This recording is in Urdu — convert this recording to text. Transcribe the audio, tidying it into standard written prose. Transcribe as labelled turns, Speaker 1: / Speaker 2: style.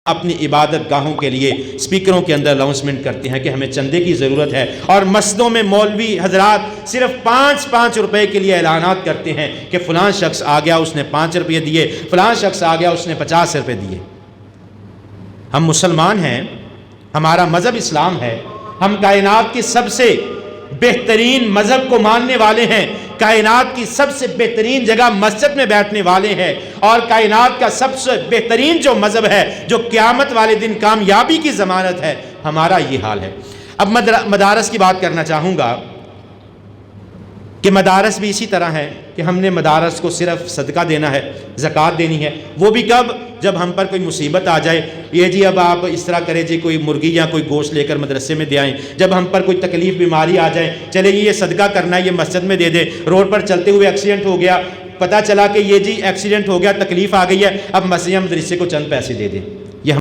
Speaker 1: اپنی عبادت گاہوں کے لیے اسپیکروں کے اندر اناؤنسمنٹ کرتے ہیں کہ ہمیں چندے کی ضرورت ہے، اور مسجدوں میں مولوی حضرات صرف 5 روپے کے لیے اعلانات کرتے ہیں کہ فلاں شخص آ گیا اس نے 5 روپے دیے، فلاں شخص آ گیا اس نے 50 روپے دیے۔ ہم مسلمان ہیں، ہمارا مذہب اسلام ہے، ہم کائنات کی سب سے بہترین مذہب کو ماننے والے ہیں، کائنات کی سب سے بہترین جگہ مسجد میں بیٹھنے والے ہیں، اور کائنات کا سب سے بہترین جو مذہب ہے جو قیامت والے دن کامیابی کی ضمانت ہے، ہمارا یہ حال ہے۔ اب مدارس کی بات کرنا چاہوں گا کہ مدارس بھی اسی طرح ہے کہ ہم نے مدارس کو صرف صدقہ دینا ہے، زکوٰۃ دینی ہے، وہ بھی کب؟ جب ہم پر کوئی مصیبت آ جائے، یہ جی اب آپ اس طرح کریں جی کوئی مرغی یا کوئی گوشت لے کر مدرسے میں دے آئیں، جب ہم پر کوئی تکلیف بیماری آ جائے، چلے یہ صدقہ کرنا ہے، یہ مسجد میں دے دیں، روڈ پر چلتے ہوئے ایکسیڈنٹ ہو گیا، پتہ چلا کہ یہ جی ایکسیڈنٹ ہو گیا، تکلیف آ گئی ہے، اب مسجد مدرسے کو چند پیسے دے دیں۔